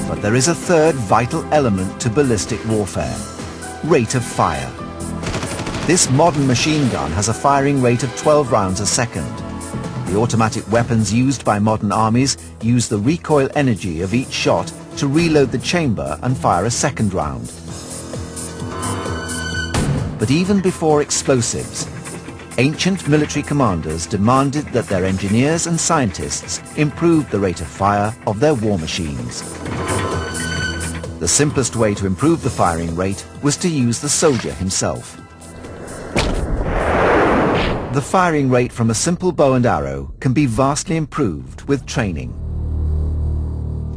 But there is a third vital element to ballistic warfare: rate of fire. This modern machine gun has a firing rate of 12 rounds a second. The automatic weapons used by modern armies use the recoil energy of each shot to reload the chamber and fire a second round. But even before explosives, ancient military commanders demanded that their engineers and scientists improve the rate of fire of their war machines. The simplest way to improve the firing rate was to use the soldier himself. The firing rate from a simple bow and arrow can be vastly improved with training.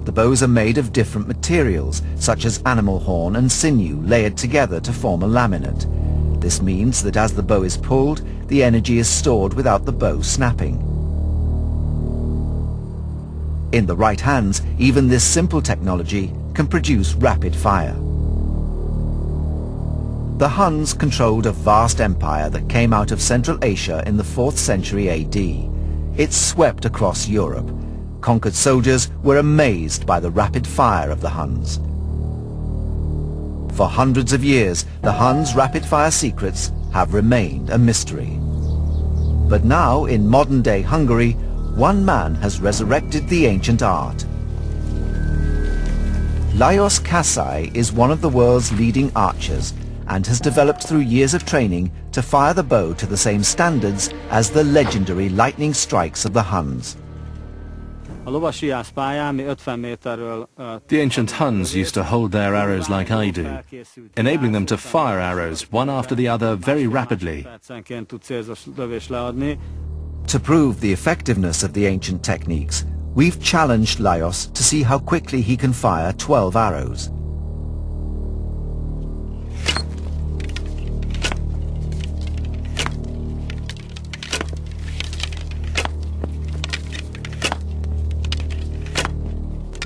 The bows are made of different materials, such as animal horn and sinew layered together to form a laminate. This means that as the bow is pulled, the energy is stored without the bow snapping. In the right hands, even this simple technology can produce rapid fire. The Huns controlled a vast empire that came out of Central Asia in the 4th century AD. It swept across Europe. Conquered soldiers were amazed by the rapid fire of the Huns. For hundreds of years, the Huns' rapid-fire secrets have remained a mystery. But now, in modern-day Hungary, one man has resurrected the ancient art. Lajos Kassai is one of the world's leading archers and has developed through years of training to fire the bow to the same standards as the legendary lightning strikes of the Huns. The ancient Huns used to hold their arrows like I do, enabling them to fire arrows one after the other very rapidly. To prove the effectiveness of the ancient techniques, we've challenged Lajos to see how quickly he can fire 12 arrows.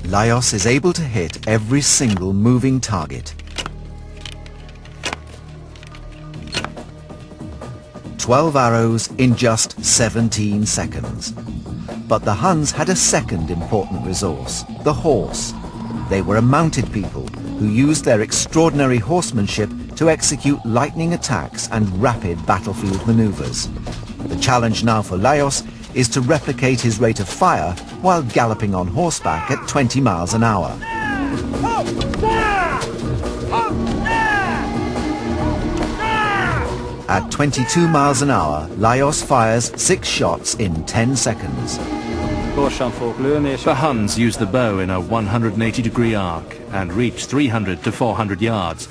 Lajos is able to hit every single moving target. 12 arrows in just 17 seconds. But the Huns had a second important resource, the horse. They were a mounted people who used their extraordinary horsemanship to execute lightning attacks and rapid battlefield maneuvers. The challenge now for Lajos is to replicate his rate of fire while galloping on horseback at 20 miles an hour. At 22 miles an hour, Lajos fires 6 shots in 10 seconds. The Huns used the bow in a 180-degree arc and reached 300 to 400 yards,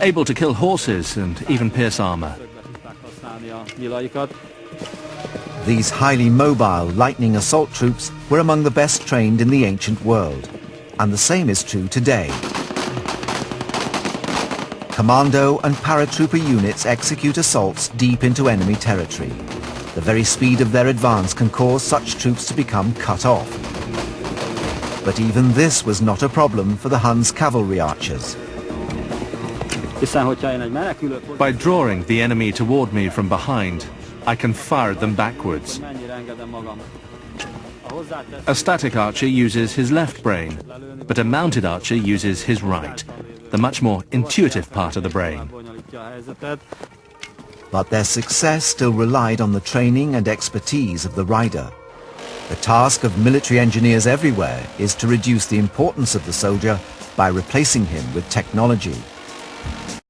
able to kill horses and even pierce armor. These highly mobile lightning assault troops were among the best trained in the ancient world, and the same is true today. Commando and paratrooper units execute assaults deep into enemy territory. The very speed of their advance can cause such troops to become cut off. But even this was not a problem for the Huns' cavalry archers. By drawing the enemy toward me from behind, I can fire at them backwards. A static archer uses his left brain, but a mounted archer uses his right, the much more intuitive part of the brain. But their success still relied on the training and expertise of the rider. The task of military engineers everywhere is to reduce the importance of the soldier by replacing him with technology.